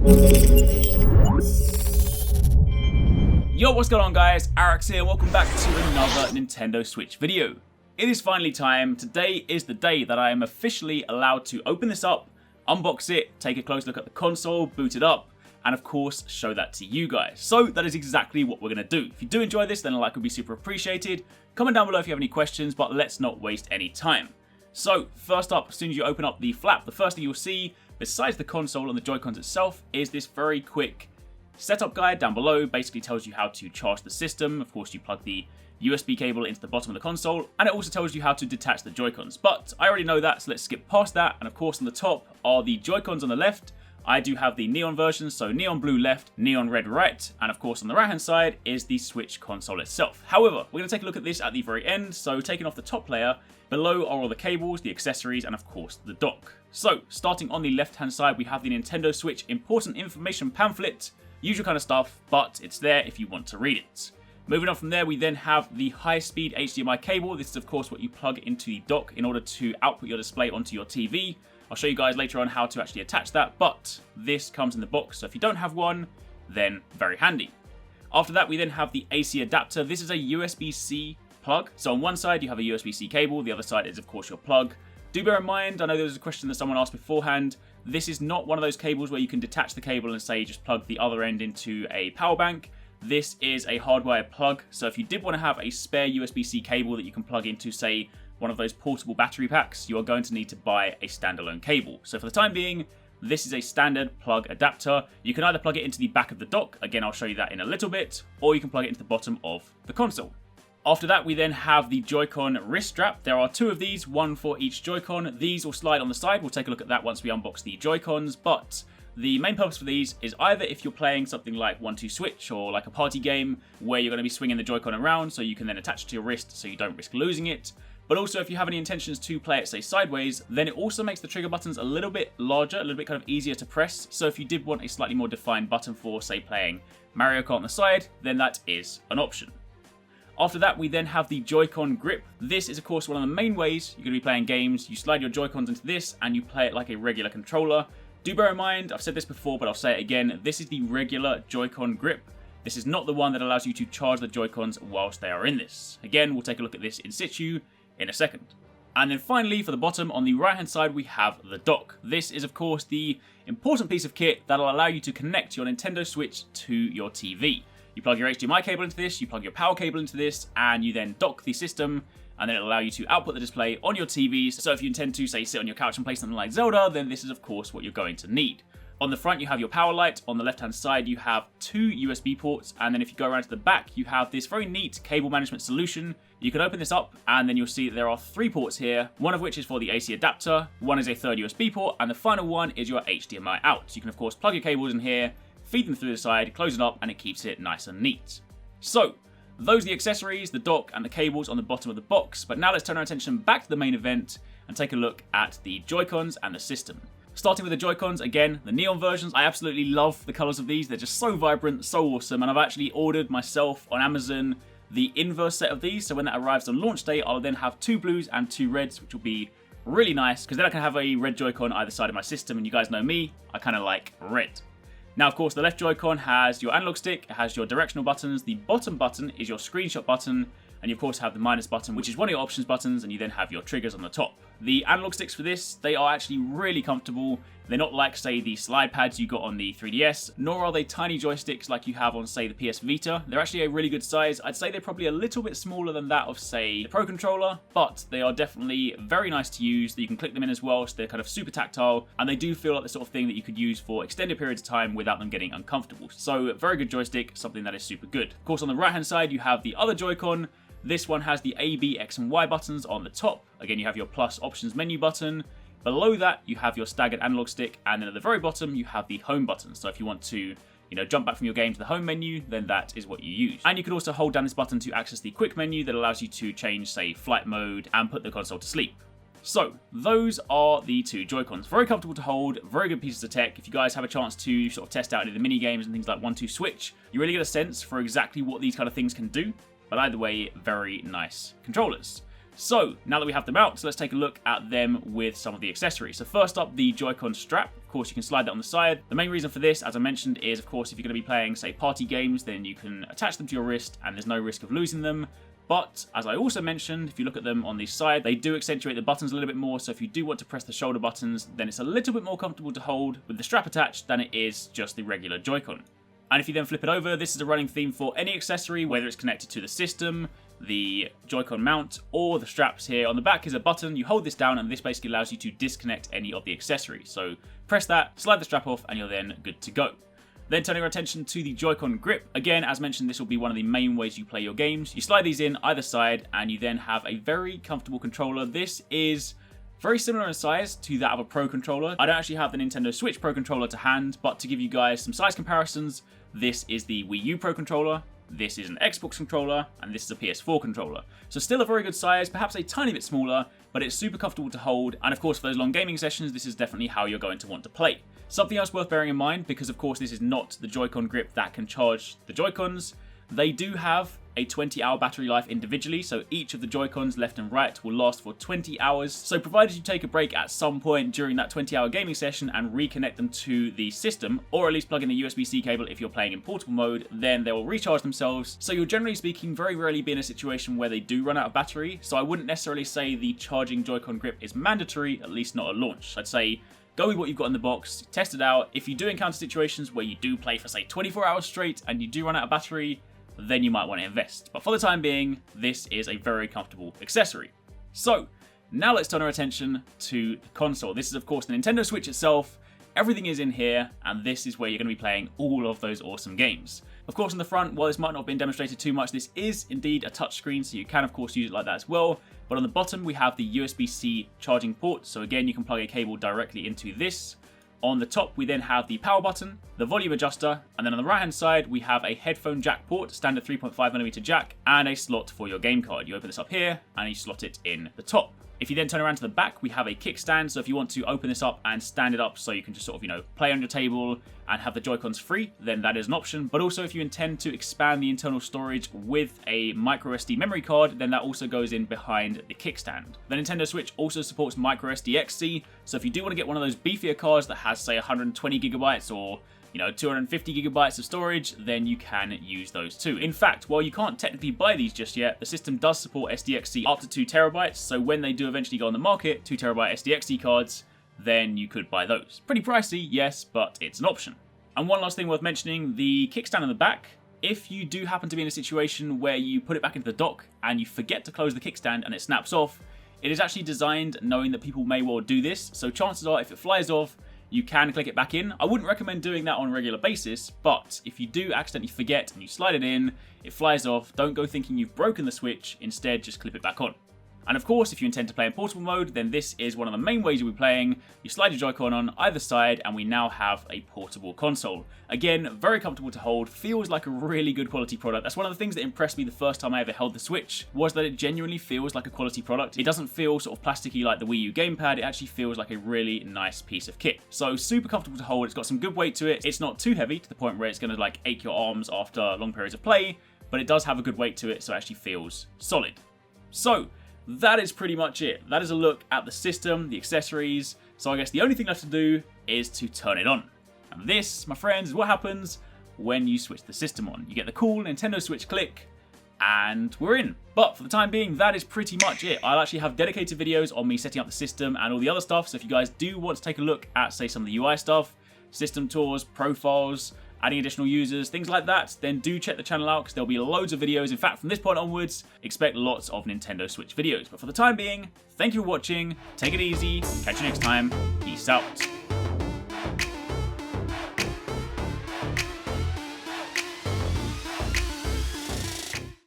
Yo, what's going on guys? Arekkz here, welcome back to another Nintendo Switch video. It is finally time. Today is the day that I am officially allowed to open this up, unbox it, take a close look at the console, boot it up, and of course show that to you guys. So that is exactly what we're going to do. If you do enjoy this, then a like would be super appreciated. Comment down below if you have any questions, but let's not waste any time. So first up, as soon as you open up the flap, the first thing you'll see, besides the console and the Joy-Cons itself, is this very quick setup guide down below. Basically tells you how to charge the system. Of course, you plug the USB cable into the bottom of the console, and it also tells you how to detach the Joy-Cons. But I already know that, so let's skip past that. And of course, on the top are the Joy-Cons on the left. I do have the neon version, so neon blue left, neon red right, and of course on the right hand side is the Switch console itself. However, we're going to take a look at this at the very end, so taking off the top layer, below are all the cables, the accessories, and of course the dock. So, starting on the left hand side, we have the Nintendo Switch important information pamphlet, usual kind of stuff, but it's there if you want to read it. Moving on from there, we then have the high-speed HDMI cable. This is of course what you plug into the dock in order to output your display onto your TV. I'll show you guys later on how to actually attach that, but this comes in the box, so if you don't have one, then very handy. After that, we then have the AC adapter. This is a USB-C plug. So on one side, you have a USB-C cable. The other side is, of course, your plug. Do bear in mind, I know there was a question that someone asked beforehand. This is not one of those cables where you can detach the cable and say just plug the other end into a power bank. This is a hardwired plug. So if you did want to have a spare USB-C cable that you can plug into, say, one of those portable battery packs, you are going to need to buy a standalone cable. So for the time being, this is a standard plug adapter. You can either plug it into the back of the dock, again I'll show you that in a little bit, or you can plug it into the bottom of the console. After that, we then have the Joy-Con wrist strap. There are two of these, one for each Joy-Con. These will slide on the side. We'll take a look at that once we unbox the Joy-Cons, but the main purpose for these is either if you're playing something like 1-2 Switch or like a party game where you're going to be swinging the Joy-Con around, so you can then attach it to your wrist so you don't risk losing it. But also if you have any intentions to play it, say, sideways, then it also makes the trigger buttons a little bit larger, a little bit kind of easier to press. So if you did want a slightly more defined button for, say, playing Mario Kart on the side, then that is an option. After that, we then have the JoyCon Grip. This is, of course, one of the main ways you're going to be playing games. You slide your Joy-Cons into this and you play it like a regular controller. Do bear in mind, I've said this before, but I'll say it again, this is the regular JoyCon Grip. This is not the one that allows you to charge the Joy-Cons whilst they are in this. Again, we'll take a look at this in situ in a second. And then finally, for the bottom, on the right hand side, we have the dock. This is, of course, the important piece of kit that will allow you to connect your Nintendo Switch to your TV. You plug your HDMI cable into this, you plug your power cable into this, and you then dock the system, and then it'll allow you to output the display on your TVs. So if you intend to, say, sit on your couch and play something like Zelda, then this is, of course, what you're going to need. On the front, you have your power light. On the left-hand side, you have two USB ports. And then if you go around to the back, you have this very neat cable management solution. You can open this up, and then you'll see that there are three ports here, one of which is for the AC adapter, one is a third USB port, and the final one is your HDMI out. You can, of course, plug your cables in here, feed them through the side, close it up, and it keeps it nice and neat. So, those are the accessories, the dock, and the cables on the bottom of the box. But now let's turn our attention back to the main event and take a look at the Joy-Cons and the system. Starting with the Joy-Cons, again, the neon versions. I absolutely love the colours of these. They're just so vibrant, so awesome, and I've actually ordered myself on Amazon the inverse set of these, so when that arrives on launch day, I'll then have two blues and two reds, which will be really nice, because then I can have a red Joy-Con either side of my system, and you guys know me, I kind of like red. Now, of course, the left Joy-Con has your analog stick, it has your directional buttons, the bottom button is your screenshot button, and you of course have the minus button, which is one of your options buttons, and you then have your triggers on the top. The analog sticks for this, they are actually really comfortable. They're not like, say, the slide pads you got on the 3DS, nor are they tiny joysticks like you have on, say, the PS Vita. They're actually a really good size. I'd say they're probably a little bit smaller than that of, say, the Pro Controller, but they are definitely very nice to use. You can click them in as well, so they're kind of super tactile, and they do feel like the sort of thing that you could use for extended periods of time without them getting uncomfortable. So, very good joystick, something that is super good. Of course, on the right-hand side, you have the other Joy-Con. This one has the A, B, X, and Y buttons on the top. Again, you have your plus options menu button. Below that, you have your staggered analog stick, and then at the very bottom, you have the home button. So if you want to, jump back from your game to the home menu, then that is what you use. And you can also hold down this button to access the quick menu that allows you to change, say, flight mode and put the console to sleep. So, those are the two Joy-Cons. Very comfortable to hold, very good pieces of tech. If you guys have a chance to sort of test out any of the mini games and things like 1-2 Switch, you really get a sense for exactly what these kind of things can do. But either way, very nice controllers. So, now that we have them out, let's take a look at them with some of the accessories. So first up, the Joy-Con strap. Of course, you can slide that on the side. The main reason for this, as I mentioned, is of course if you're going to be playing, say, party games, then you can attach them to your wrist and there's no risk of losing them. But, as I also mentioned, if you look at them on the side, they do accentuate the buttons a little bit more, so if you do want to press the shoulder buttons, then it's a little bit more comfortable to hold with the strap attached than it is just the regular Joy-Con. And if you then flip it over, this is a running theme for any accessory, whether it's connected to the system, the Joy-Con mount, or the straps here. On the back is a button, you hold this down, and this basically allows you to disconnect any of the accessories. So press that, slide the strap off, and you're then good to go. Then turning our attention to the JoyCon Grip. Again, as mentioned, this will be one of the main ways you play your games. You slide these in either side and you then have a very comfortable controller. This is very similar in size to that of a Pro controller. I don't actually have the Nintendo Switch Pro controller to hand, but to give you guys some size comparisons, this is the Wii U Pro controller, this is an Xbox controller, and this is a PS4 controller. So still a very good size, perhaps a tiny bit smaller, but it's super comfortable to hold, and of course for those long gaming sessions, this is definitely how you're going to want to play. Something else worth bearing in mind, because of course this is not the JoyCon Grip that can charge the Joy-Cons, they do have a 20-hour battery life individually, so each of the Joy-Cons left and right will last for 20 hours. So provided you take a break at some point during that 20-hour gaming session and reconnect them to the system, or at least plug in the USB-C cable if you're playing in portable mode, then they will recharge themselves. So you'll generally speaking very rarely be in a situation where they do run out of battery, so I wouldn't necessarily say the charging Joy-Con Grip is mandatory, at least not at launch. I'd say go with what you've got in the box, test it out. If you do encounter situations where you do play for say 24 hours straight and you do run out of battery, then you might want to invest. But for the time being, this is a very comfortable accessory. So, now let's turn our attention to the console. This is of course the Nintendo Switch itself. Everything is in here, and this is where you're going to be playing all of those awesome games. Of course on the front, while this might not have been demonstrated too much, this is indeed a touchscreen, so you can of course use it like that as well. But on the bottom we have the USB-C charging port, so again you can plug a cable directly into this. On the top, we then have the power button, the volume adjuster, and then on the right-hand side, we have a headphone jack port, standard 3.5mm jack, and a slot for your game card. You open this up here, and you slot it in the top. If you then turn around to the back, we have a kickstand, so if you want to open this up and stand it up so you can just sort of, play on your table and have the Joy-Cons free, then that is an option. But also if you intend to expand the internal storage with a microSD memory card, then that also goes in behind the kickstand. The Nintendo Switch also supports microSD XC, so if you do want to get one of those beefier cards that has, say, 120 gigabytes or 250 gigabytes of storage, then you can use those too. In fact, while you can't technically buy these just yet, the system does support SDXC up to 2 terabytes, so when they do eventually go on the market, 2 terabyte SDXC cards, then you could buy those. Pretty pricey, yes, but it's an option. And one last thing worth mentioning, the kickstand on the back. If you do happen to be in a situation where you put it back into the dock and you forget to close the kickstand and it snaps off, it is actually designed knowing that people may well do this, so chances are if it flies off, you can click it back in. I wouldn't recommend doing that on a regular basis, but if you do accidentally forget and you slide it in, it flies off, don't go thinking you've broken the Switch, instead just clip it back on. And of course, if you intend to play in portable mode, then this is one of the main ways you'll be playing. You slide your Joy-Con on either side, and we now have a portable console. Again, very comfortable to hold, feels like a really good quality product. That's one of the things that impressed me the first time I ever held the Switch, was that it genuinely feels like a quality product. It doesn't feel sort of plasticky like the Wii U gamepad, it actually feels like a really nice piece of kit. So super comfortable to hold, it's got some good weight to it, it's not too heavy to the point where it's going to ache your arms after long periods of play, but it does have a good weight to it, so it actually feels solid. So, that is pretty much it. That is a look at the system, the accessories, so I guess the only thing left to do is to turn it on. And this, my friends, is what happens when you switch the system on. You get the cool Nintendo Switch click, and we're in. But for the time being, that is pretty much it. I'll actually have dedicated videos on me setting up the system and all the other stuff, so if you guys do want to take a look at, say, some of the UI stuff, system tours, profiles, adding additional users, things like that, then do check the channel out because there'll be loads of videos. In fact, from this point onwards, expect lots of Nintendo Switch videos. But for the time being, thank you for watching, take it easy, catch you next time, peace out.